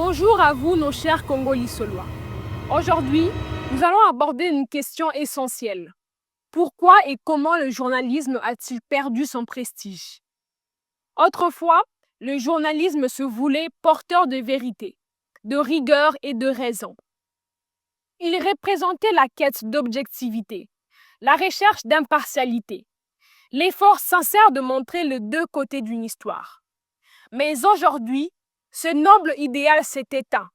Bonjour à vous, nos chers Congolais-Solois. Aujourd'hui, nous allons aborder une question essentielle. Pourquoi et comment le journalisme a-t-il perdu son prestige? Autrefois, le journalisme se voulait porteur de vérité, de rigueur et de raison. Il représentait la quête d'objectivité, la recherche d'impartialité, l'effort sincère de montrer les deux côtés d'une histoire. Mais aujourd'hui, ce noble idéal s'est éteint.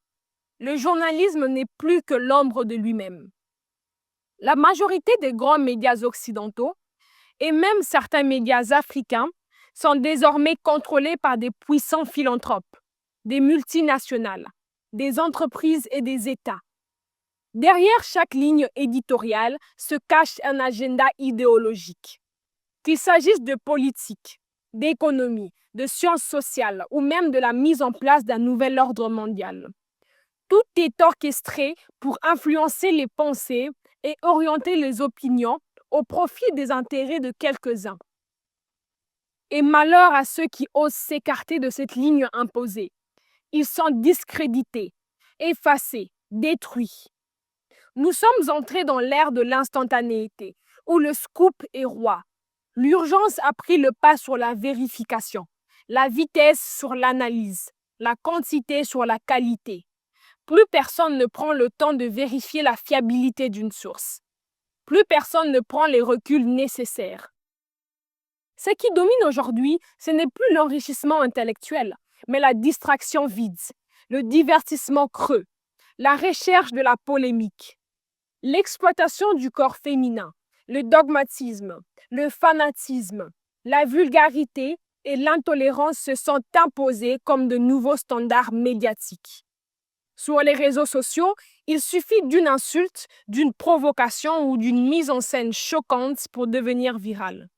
Le journalisme n'est plus que l'ombre de lui-même. La majorité des grands médias occidentaux et même certains médias africains sont désormais contrôlés par des puissants philanthropes, des multinationales, des entreprises et des États. Derrière chaque ligne éditoriale se cache un agenda idéologique. Qu'il s'agisse de politique, d'économie, de sciences sociales ou même de la mise en place d'un nouvel ordre mondial. Tout est orchestré pour influencer les pensées et orienter les opinions au profit des intérêts de quelques-uns. Et malheur à ceux qui osent s'écarter de cette ligne imposée. Ils sont discrédités, effacés, détruits. Nous sommes entrés dans l'ère de l'instantanéité, où le scoop est roi. L'urgence a pris le pas sur la vérification, la vitesse sur l'analyse, la quantité sur la qualité. Plus personne ne prend le temps de vérifier la fiabilité d'une source. Plus personne ne prend les reculs nécessaires. Ce qui domine aujourd'hui, ce n'est plus l'enrichissement intellectuel, mais la distraction vide, le divertissement creux, la recherche de la polémique, l'exploitation du corps féminin, le dogmatisme, le fanatisme, la vulgarité et l'intolérance se sont imposés comme de nouveaux standards médiatiques. Sur les réseaux sociaux, il suffit d'une insulte, d'une provocation ou d'une mise en scène choquante pour devenir viral.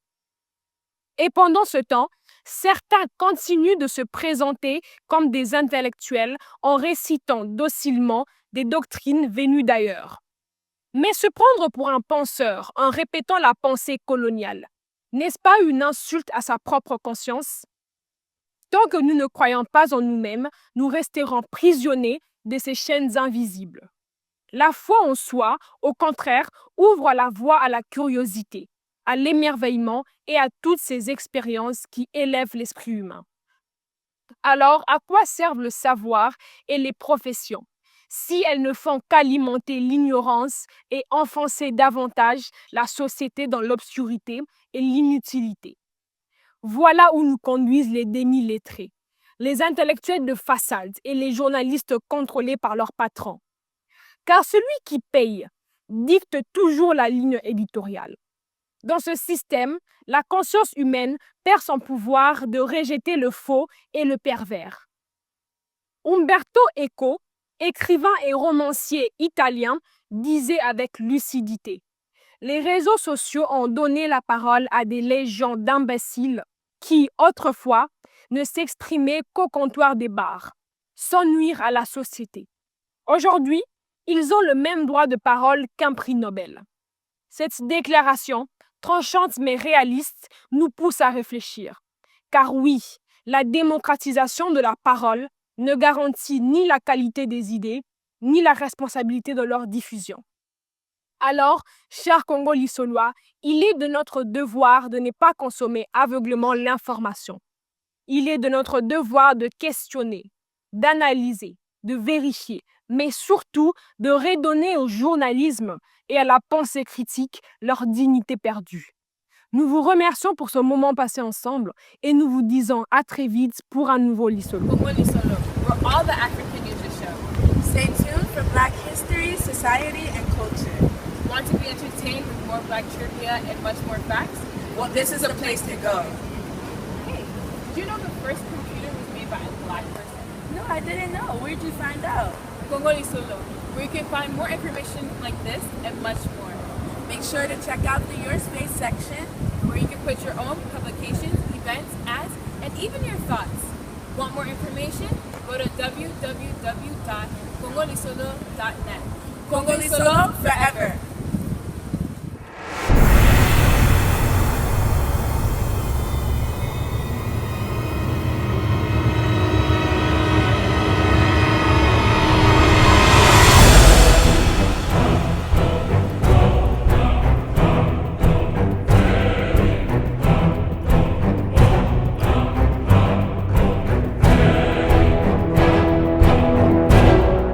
Et pendant ce temps, certains continuent de se présenter comme des intellectuels en récitant docilement des doctrines venues d'ailleurs. Mais se prendre pour un penseur en répétant la pensée coloniale, n'est-ce pas une insulte à sa propre conscience? Tant que nous ne croyons pas en nous-mêmes, nous resterons prisonniers de ces chaînes invisibles. La foi en soi, au contraire, ouvre la voie à la curiosité, à l'émerveillement et à toutes ces expériences qui élèvent l'esprit humain. Alors, à quoi servent le savoir et les professions si elles ne font qu'alimenter l'ignorance et enfoncer davantage la société dans l'obscurité et l'inutilité? Voilà où nous conduisent les demi-lettrés, les intellectuels de façade et les journalistes contrôlés par leurs patrons. Car celui qui paye dicte toujours la ligne éditoriale. Dans ce système, la conscience humaine perd son pouvoir de rejeter le faux et le pervers. Umberto Eco, écrivain et romancier italien, disait avec lucidité: les réseaux sociaux ont donné la parole à des légions d'imbéciles qui, autrefois, ne s'exprimaient qu'au comptoir des bars, sans nuire à la société. Aujourd'hui, ils ont le même droit de parole qu'un prix Nobel. Cette déclaration, tranchante mais réaliste, nous pousse à réfléchir. Car oui, la démocratisation de la parole ne garantit ni la qualité des idées, ni la responsabilité de leur diffusion. Alors, chers Congolais-Solois, il est de notre devoir de ne pas consommer aveuglément l'information. Il est de notre devoir de questionner, d'analyser, de vérifier, mais surtout de redonner au journalisme et à la pensée critique leur dignité perdue. Nous vous remercions pour ce moment passé ensemble et nous vous disons à très vite pour un nouveau Lisolo. Congolais-Solo, where all the African news is shown. Stay tuned for Black history, society, and culture. Want to be entertained with more Black trivia and much more facts? Well, this is a place to go. Hey, did you know the first computer was made by a Black person? No, I didn't know. Where did you find out? Congolais-Solo, where you can find more information like this and much more. Make sure to check out the Your Space section, where you can put your own publications, events, ads, and even your thoughts. Want more information? Go to www.congolesolo.net. Congolais-Solo forever!